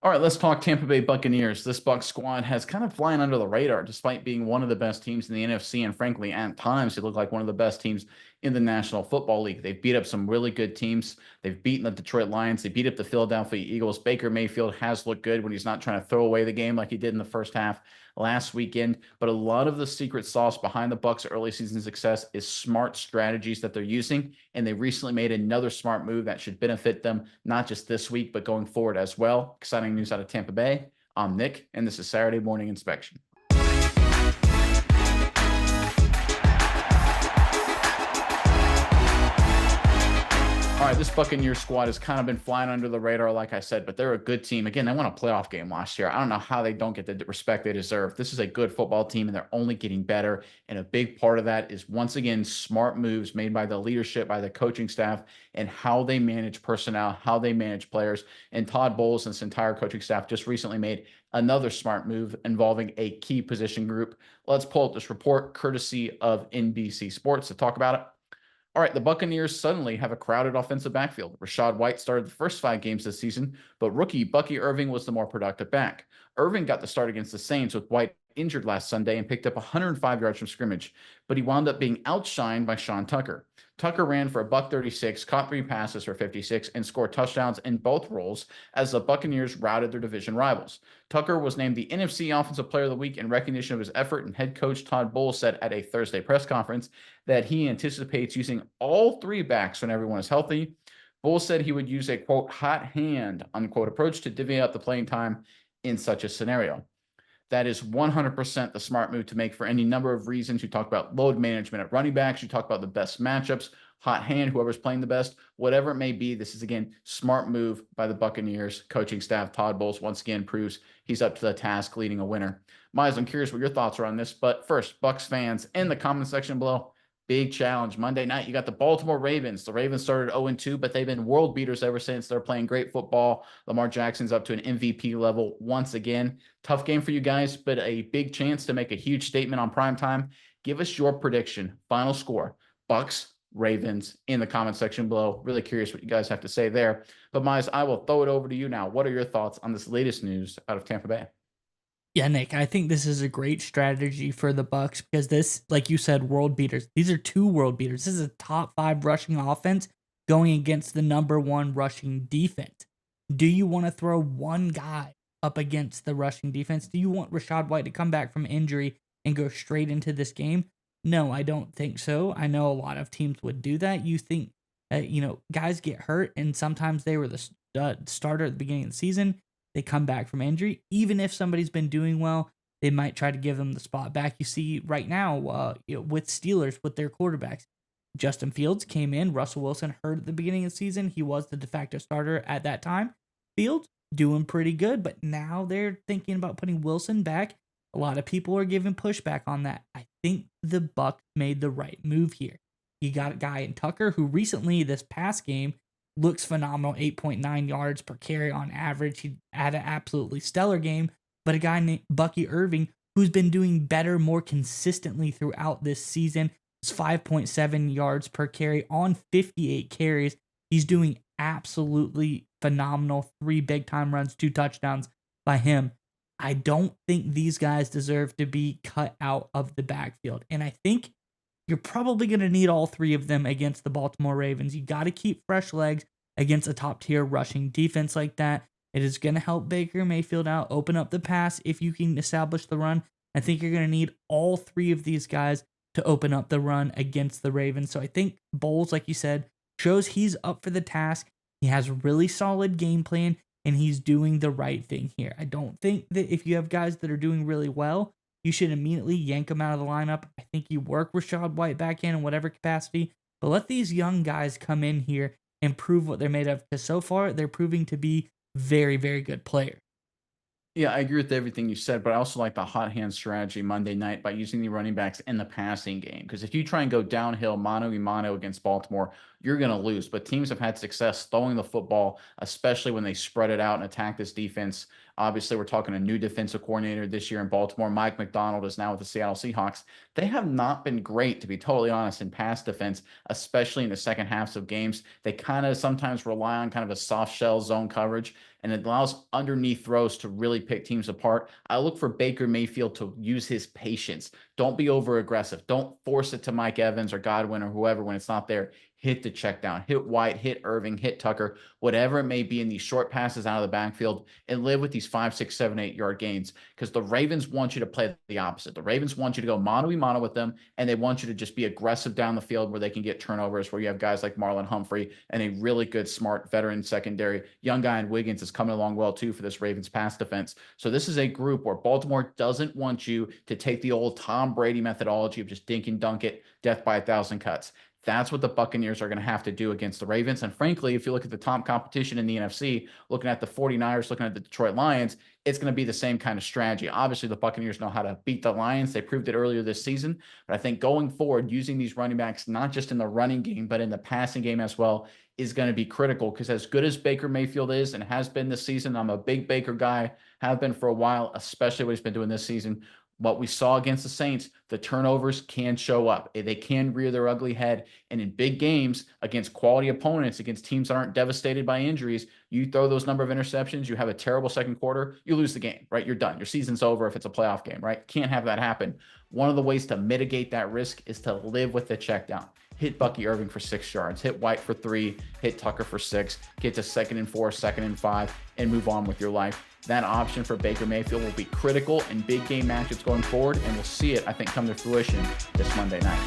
All right, let's talk Tampa Bay Buccaneers. This Bucs squad has kind of flying under the radar, despite being one of the best teams in the NFC, and frankly, at times, they look like one of the best teams in the National Football League. They've beat up some really good teams. They've beaten the Detroit Lions. They beat up the Philadelphia Eagles. Baker Mayfield has looked good when he's not trying to throw away the game like he did in the first half last weekend. But a lot of the secret sauce behind the Bucs' early season success is smart strategies that they're using, and they recently made another smart move that should benefit them not just this week but going forward as well. Exciting news out of Tampa Bay. I'm Nick, and this is Saturday Morning Inspection. All right, this Buccaneers squad has kind of been flying under the radar, like I said, but they're a good team. Again, they won a playoff game last year. I don't know how they don't get the respect they deserve. This is a good football team, and they're only getting better. And a big part of that is, once again, smart moves made by the leadership, by the coaching staff, and how they manage personnel, how they manage players. And Todd Bowles and his entire coaching staff just recently made another smart move involving a key position group. Let's pull up this report courtesy of NBC Sports to talk about it. All right, the Buccaneers suddenly have a crowded offensive backfield. Rachaad White started the first 5 games this season, but rookie Bucky Irving was the more productive back. Irving got the start against the Saints with White injured last Sunday and picked up 105 yards from scrimmage, but he wound up being outshined by Sean Tucker. Tucker ran for a $136, caught 3 passes for 56, and scored touchdowns in both roles as the Buccaneers routed their division rivals. Tucker was named the NFC Offensive Player of the Week in recognition of his effort, and head coach Todd Bowles said at a Thursday press conference that he anticipates using all 3 backs when everyone is healthy. Bowles said he would use a, quote, hot hand, unquote, approach to divvy up the playing time in such a scenario. That is 100% the smart move to make for any number of reasons. You talk about load management at running backs. You talk about the best matchups, hot hand, whoever's playing the best, whatever it may be. This is, again, smart move by the Buccaneers coaching staff. Todd Bowles once again proves he's up to the task leading a winner. Miles, I'm curious what your thoughts are on this. But first, Bucs fans in the comment section below, big challenge. Monday night, you got the Baltimore Ravens. The Ravens started 0-2, but they've been world beaters ever since. They're playing great football. Lamar Jackson's up to an MVP level once again. Tough game for you guys, but a big chance to make a huge statement on primetime. Give us your prediction, final score, Bucs, Ravens, in the comment section below. Really curious what you guys have to say there. But Miles, I will throw it over to you now. What are your thoughts on this latest news out of Tampa Bay? Yeah, Nick, I think this is a great strategy for the Bucs because this, like you said, world beaters. These are 2 world beaters. This is a top 5 rushing offense going against the number 1 rushing defense. Do you want to throw one guy up against the rushing defense? Do you want Rachaad White to come back from injury and go straight into this game? No, I don't think so. I know a lot of teams would do that. You think that, guys get hurt, and sometimes they were the starter at the beginning of the season. They come back from injury. Even if somebody's been doing well, they might try to give them the spot back. You see right now with Steelers, with their quarterbacks. Justin Fields came in. Russell Wilson hurt at the beginning of the season. He was the de facto starter at that time. Fields doing pretty good, but now they're thinking about putting Wilson back. A lot of people are giving pushback on that. I think the Bucs made the right move here. You got a guy in Tucker who recently, this past game, looks phenomenal, 8.9 yards per carry on average. He had an absolutely stellar game. But a guy named Bucky Irving, who's been doing better more consistently throughout this season, is 5.7 yards per carry on 58 carries. He's doing absolutely phenomenal. 3 big-time runs, 2 touchdowns by him. I don't think these guys deserve to be cut out of the backfield. And I think you're probably going to need all 3 of them against the Baltimore Ravens. You got to keep fresh legs against a top-tier rushing defense like that. It is going to help Baker Mayfield out, open up the pass if you can establish the run. I think you're going to need all 3 of these guys to open up the run against the Ravens. So I think Bowles, like you said, shows he's up for the task. He has a really solid game plan, and he's doing the right thing here. I don't think that if you have guys that are doing really well, you should immediately yank them out of the lineup. I think you work Rachaad White back in whatever capacity, but let these young guys come in here and prove what they're made of, because so far they're proving to be very, very good players. Yeah, I agree with everything you said, but I also like the hot hand strategy Monday night by using the running backs in the passing game. Because if you try and go downhill mano a mano against Baltimore, you're going to lose. But teams have had success throwing the football, especially when they spread it out and attack this defense. Obviously, we're talking a new defensive coordinator this year in Baltimore. Mike McDonald is now with the Seattle Seahawks. They have not been great, to be totally honest, in pass defense, especially in the second halves of games. They kind of sometimes rely on kind of a soft shell zone coverage. and it allows underneath throws to really pick teams apart. I look for Baker Mayfield to use his patience. Don't be over aggressive. Don't force it to Mike Evans or Godwin or whoever when it's not there. Hit the check down, hit White, hit Irving, hit Tucker, whatever it may be in these short passes out of the backfield, and live with these 5, 6, 7, 8 yard gains, because the Ravens want you to play the opposite. The Ravens want you to go mano-a-mano with them, and they want you to just be aggressive down the field where they can get turnovers, where you have guys like Marlon Humphrey and a really good, smart veteran secondary. Young guy in Wiggins is coming along well too for this Ravens pass defense. So this is a group where Baltimore doesn't want you to take the old Tom Brady methodology of just dink and dunk it, death by 1,000 cuts. That's what the Buccaneers are going to have to do against the Ravens. And frankly, if you look at the top competition in the NFC, looking at the 49ers, looking at the Detroit Lions, it's going to be the same kind of strategy. Obviously, the Buccaneers know how to beat the Lions. They proved it earlier this season. But I think going forward, using these running backs, not just in the running game, but in the passing game as well, is going to be critical, because as good as Baker Mayfield is and has been this season, I'm a big Baker guy, have been for a while, especially what he's been doing this season. What we saw against the Saints, the turnovers can show up. They can rear their ugly head. And in big games against quality opponents, against teams that aren't devastated by injuries, you throw those number of interceptions, you have a terrible second quarter, you lose the game, right? You're done. Your season's over if it's a playoff game, right? Can't have that happen. One of the ways to mitigate that risk is to live with the check down. Hit Bucky Irving for 6 yards, hit White for 3, hit Tucker for 6, get to 2nd and 4, 2nd and 5, and move on with your life. That option for Baker Mayfield will be critical in big game matchups going forward, and we'll see it, I think, come to fruition this Monday night.